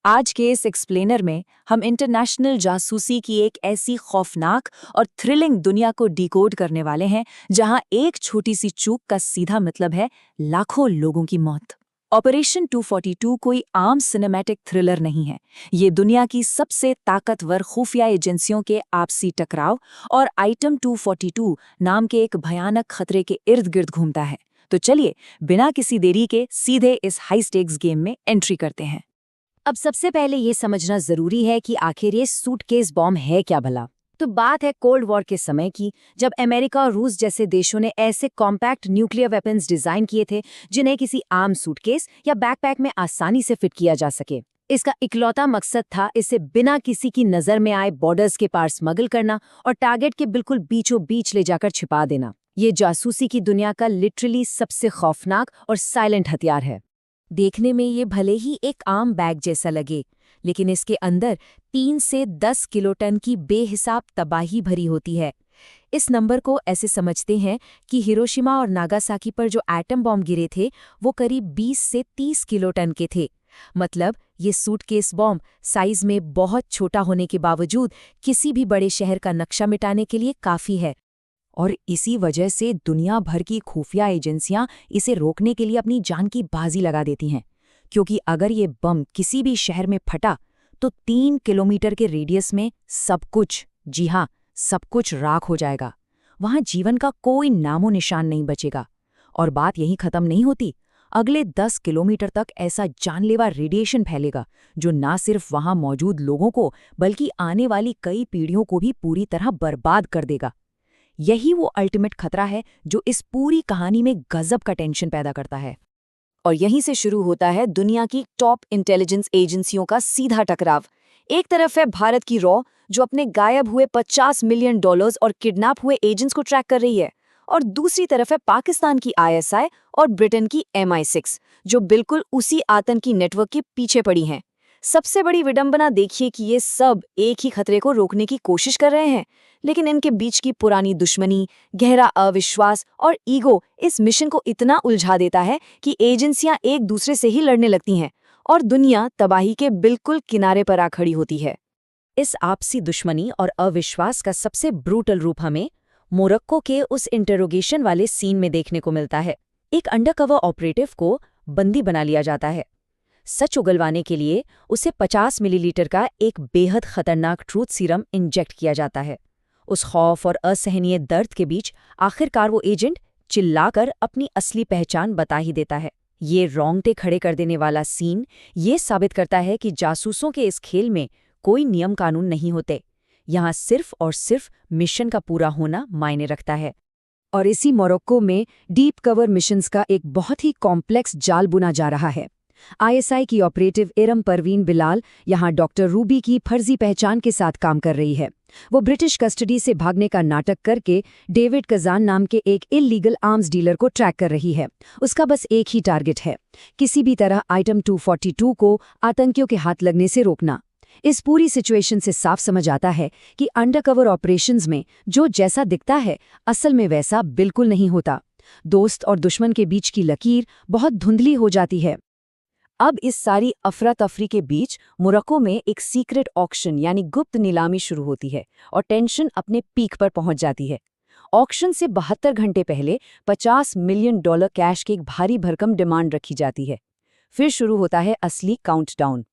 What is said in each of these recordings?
आज के इस एक्सप्लेनर में हम इंटरनेशनल जासूसी की एक ऐसी खौफनाक और थ्रिलिंग दुनिया को डिकोड करने वाले हैं जहां एक छोटी सी चूक का सीधा मतलब है लाखों लोगों की मौत। ऑपरेशन 242 कोई आम सिनेमैटिक थ्रिलर नहीं है। ये दुनिया की सबसे ताकतवर खुफिया एजेंसियों के आपसी टकराव और आइटम 242 नाम के एक भयानक खतरे के इर्द गिर्द घूमता है। तो चलिए बिना किसी देरी के सीधे इस हाई स्टेक्स गेम में एंट्री करते हैं। अब सबसे पहले ये समझना जरूरी है कि आखिर ये सूटकेस बॉम्ब है क्या भला। तो बात है कोल्ड वॉर के समय की, जब अमेरिका और रूस जैसे देशों ने ऐसे कॉम्पैक्ट न्यूक्लियर वेपन्स डिजाइन किए थे जिन्हें किसी आम सूटकेस या बैकपैक में आसानी से फिट किया जा सके। इसका इकलौता मकसद था इसे बिना किसी की नजर में आए बॉर्डर्स के पार स्मगल करना और टारगेट के बिल्कुल बीचों बीच ले जाकर छिपा देना। ये जासूसी की दुनिया का लिटरली सबसे खौफनाक और साइलेंट हथियार है। देखने में ये भले ही एक आम बैग जैसा लगे, लेकिन इसके अंदर 3 से 10 किलोटन की बेहिसाब तबाही भरी होती है। इस नंबर को ऐसे समझते हैं कि हिरोशिमा और नागासाकी पर जो एटम बॉम्ब गिरे थे वो करीब 20 से 30 किलोटन के थे। मतलब ये सूटकेस बॉम्ब साइज में बहुत छोटा होने के बावजूद किसी भी बड़े शहर का नक्शा मिटाने के लिए काफी है। और इसी वजह से दुनिया भर की खुफिया एजेंसियां इसे रोकने के लिए अपनी जान की बाजी लगा देती हैं, क्योंकि अगर ये बम किसी भी शहर में फटा तो 3 किलोमीटर के रेडियस में सब कुछ, जी हाँ, सब कुछ राख हो जाएगा। वहां जीवन का कोई नामो निशान नहीं बचेगा। और बात यहीं खत्म नहीं होती। अगले 10 किलोमीटर तक ऐसा जानलेवा रेडिएशन फैलेगा जो ना सिर्फ वहां मौजूद लोगों को बल्कि आने वाली कई पीढ़ियों को भी पूरी तरह बर्बाद कर देगा। यही वो अल्टीमेट खतरा है जो इस पूरी कहानी में गजब का टेंशन पैदा करता है। और यहीं से शुरू होता है दुनिया की टॉप इंटेलिजेंस एजेंसियों का सीधा टकराव। एक तरफ है भारत की रॉ, जो अपने गायब हुए $50 मिलियन और किडनैप हुए एजेंट्स को ट्रैक कर रही है, और दूसरी तरफ है पाकिस्तान की ISI और ब्रिटेन की MI6, जो बिल्कुल उसी आतंकी नेटवर्क के पीछे पड़ी हैं। सबसे बड़ी विडंबना देखिए कि ये सब एक ही खतरे को रोकने की कोशिश कर रहे हैं, लेकिन इनके बीच की पुरानी दुश्मनी, गहरा अविश्वास और ईगो इस मिशन को इतना उलझा देता है कि एजेंसियां एक दूसरे से ही लड़ने लगती हैं और दुनिया तबाही के बिल्कुल किनारे पर आ खड़ी होती है। इस आपसी दुश्मनी और अविश्वास का सबसे ब्रूटल रूप हमें मोरक्को के उस इंटरोगेशन वाले सीन में देखने को मिलता है। एक अंडरकवर ऑपरेटिव को बंदी बना लिया जाता है। सच उगलवाने के लिए उसे 50 मिलीलीटर का एक बेहद खतरनाक ट्रूथ सीरम इंजेक्ट किया जाता है। उस खौफ और असहनीय दर्द के बीच आखिरकार वो एजेंट चिल्लाकर अपनी असली पहचान बता ही देता है। ये रोंगटे खड़े कर देने वाला सीन ये साबित करता है कि जासूसों के इस खेल में कोई नियम कानून नहीं होते। यहाँ सिर्फ और सिर्फ मिशन का पूरा होना मायने रखता है। और इसी मोरक्को में डीप कवर मिशंस का एक बहुत ही कॉम्प्लेक्स जाल बुना जा रहा है। ISI की ऑपरेटिव इरम परवीन बिलाल यहाँ डॉक्टर रूबी की फर्जी पहचान के साथ काम कर रही है। वो ब्रिटिश कस्टडी से भागने का नाटक करके डेविड कजान नाम के एक इल्लीगल आर्म्स डीलर को ट्रैक कर रही है। उसका बस एक ही टारगेट है, किसी भी तरह आइटम 242 को आतंकियों के हाथ लगने से रोकना। इस पूरी सिचुएशन से साफ समझ आता है कि अंडरकवर ऑपरेशंस में जो जैसा दिखता है असल में वैसा बिल्कुल नहीं होता। दोस्त और दुश्मन के बीच की लकीर बहुत धुंधली हो जाती है। अब इस सारी अफरा तफरी के बीच मोरक्को में एक सीक्रेट ऑक्शन यानी गुप्त नीलामी शुरू होती है और टेंशन अपने पीक पर पहुंच जाती है। ऑक्शन से 72 घंटे पहले $50 मिलियन कैश की एक भारी भरकम डिमांड रखी जाती है। फिर शुरू होता है असली काउंटडाउन।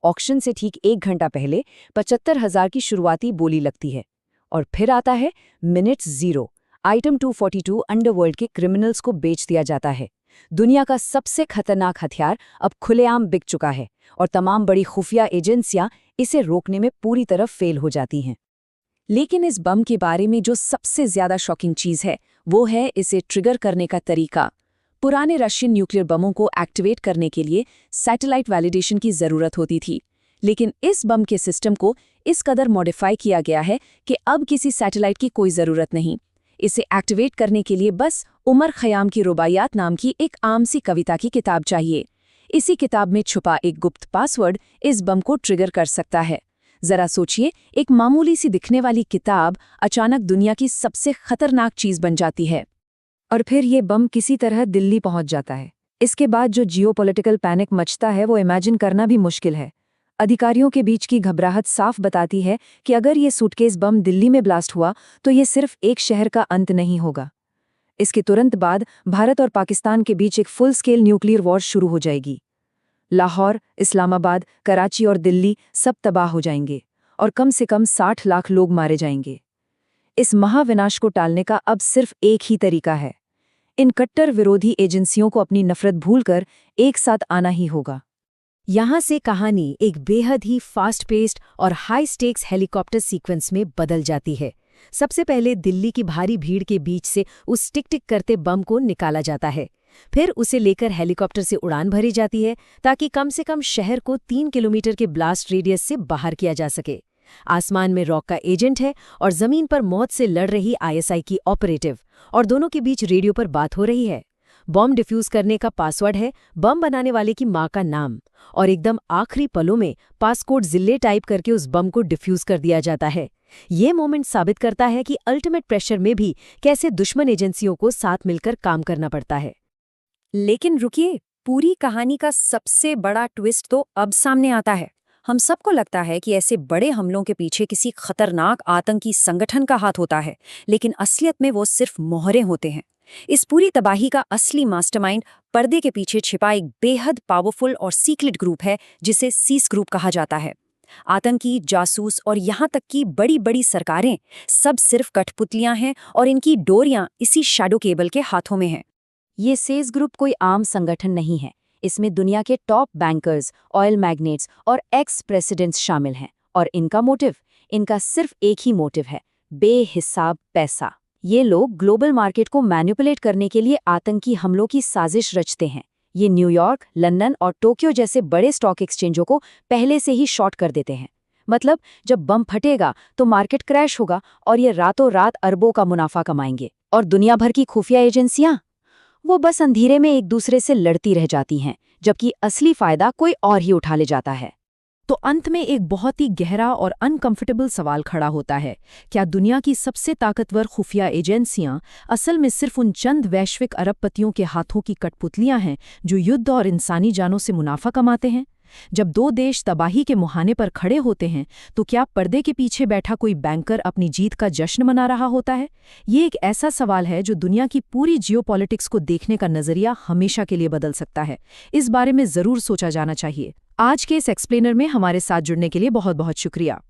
ऑक्शन से ठीक 1 घंटा पहले 75,000 की शुरुआती बोली लगती है और फिर आता है मिनट 0। आइटम 242 अंडरवर्ल्ड के क्रिमिनल्स को बेच दिया जाता है। दुनिया का सबसे खतरनाक हथियार अब खुलेआम बिक चुका है और तमाम बड़ी खुफिया एजेंसियां इसे रोकने में पूरी तरह फेल हो जाती हैं। लेकिन इस बम के बारे में जो सबसे ज्यादा शॉकिंग चीज है वो है इसे ट्रिगर करने का तरीका। पुराने रशियन न्यूक्लियर बमों को एक्टिवेट करने के लिए सैटेलाइट वैलिडेशन की जरूरत होती थी, लेकिन इस बम के सिस्टम को इस कदर मॉडिफाई किया गया है कि अब किसी सैटेलाइट की कोई जरूरत नहीं। इसे एक्टिवेट करने के लिए बस उमर खयाम की रुबाइयात नाम की एक आम सी कविता की किताब चाहिए। इसी किताब में छुपा एक गुप्त पासवर्ड इस बम को ट्रिगर कर सकता है। जरा सोचिए, एक मामूली सी दिखने वाली किताब अचानक दुनिया की सबसे खतरनाक चीज बन जाती है। और फिर ये बम किसी तरह दिल्ली पहुंच जाता है। इसके बाद जो जियोपॉलिटिकल पैनिक मचता है वो इमेजिन करना भी मुश्किल है। अधिकारियों के बीच की घबराहट साफ बताती है कि अगर ये सूटकेस बम दिल्ली में ब्लास्ट हुआ तो ये सिर्फ एक शहर का अंत नहीं होगा। इसके तुरंत बाद भारत और पाकिस्तान के बीच एक फुल स्केल न्यूक्लियर वॉर शुरू हो जाएगी। लाहौर, इस्लामाबाद, कराची और दिल्ली सब तबाह हो जाएंगे और कम से कम 60 लाख लोग मारे जाएंगे। इस महाविनाश को टालने का अब सिर्फ एक ही तरीका है। इन कट्टर विरोधी एजेंसियों को अपनी नफरत भूलकर एक साथ आना ही होगा। यहाँ से कहानी एक बेहद ही फास्ट पेस्ड और हाई स्टेक्स हेलीकॉप्टर सीक्वेंस में बदल जाती है। सबसे पहले दिल्ली की भारी भीड़ के बीच से उस टिक टिक करते बम को निकाला जाता है। फिर उसे लेकर हेलीकॉप्टर से उड़ान भरी जाती है ताकि कम से कम शहर को 3 किलोमीटर के ब्लास्ट रेडियस से बाहर किया जा सके। आसमान में रॉक का एजेंट है और जमीन पर मौत से लड़ रही आईएसआई की ऑपरेटिव, और दोनों के बीच रेडियो पर बात हो रही है। बॉम्ब डिफ्यूज करने का पासवर्ड है बम बनाने वाले की मां का नाम, और एकदम आखिरी पलों में पासकोड जिले टाइप करके उस बम को डिफ्यूज कर दिया जाता है। ये मोमेंट साबित करता है कि अल्टीमेट प्रेशर में भी कैसे दुश्मन एजेंसियों को साथ मिलकर काम करना पड़ता है। लेकिन रुकिए, पूरी कहानी का सबसे बड़ा ट्विस्ट तो अब सामने आता है। हम सबको लगता है कि ऐसे बड़े हमलों के पीछे किसी खतरनाक आतंकी संगठन का हाथ होता है, लेकिन असलियत में वो सिर्फ मोहरे होते हैं। इस पूरी तबाही का असली मास्टरमाइंड पर्दे के पीछे छिपा एक बेहद पावरफुल और सीक्रेट ग्रुप है जिसे सीस ग्रुप कहा जाता है। आतंकी, जासूस और यहाँ तक कि बड़ी बड़ी सरकारें सब सिर्फ कठपुतलियां हैं और इनकी डोरियां इसी शैडो केबल के हाथों में हैं। ये सेस ग्रुप कोई आम संगठन नहीं है। इसमें दुनिया के टॉप बैंकर्स, ऑयल मैग्नेट्स और एक्स प्रेसिडेंट्स शामिल हैं। और इनका सिर्फ एक ही मोटिव है, बेहिसाब पैसा। ये लोग ग्लोबल मार्केट को मैनिपुलेट करने के लिए आतंकी हमलों की साजिश रचते हैं। ये न्यूयॉर्क, लंदन और टोक्यो जैसे बड़े स्टॉक एक्सचेंजों को पहले से ही शॉर्ट कर देते हैं। मतलब जब बम फटेगा तो मार्केट क्रैश होगा और ये रातों रात अरबों का मुनाफा कमाएंगे। और दुनिया भर की खुफिया एजेंसियां, वो बस अंधेरे में एक दूसरे से लड़ती रह जाती हैं, जबकि असली फायदा कोई और ही उठा ले जाता है। तो अंत में एक बहुत ही गहरा और अनकंफर्टेबल सवाल खड़ा होता है, क्या दुनिया की सबसे ताकतवर खुफिया एजेंसियां असल में सिर्फ उन चंद वैश्विक अरबपतियों के हाथों की कठपुतलियां हैं जो युद्ध और इंसानी जानों से मुनाफा कमाते हैं? जब दो देश तबाही के मुहाने पर खड़े होते हैं तो क्या पर्दे के पीछे बैठा कोई बैंकर अपनी जीत का जश्न मना रहा होता है? ये एक ऐसा सवाल है जो दुनिया की पूरी जियोपॉलिटिक्स को देखने का नजरिया हमेशा के लिए बदल सकता है। इस बारे में जरूर सोचा जाना चाहिए। आज के इस एक्सप्लेनर में हमारे साथ जुड़ने के लिए बहुत बहुत शुक्रिया।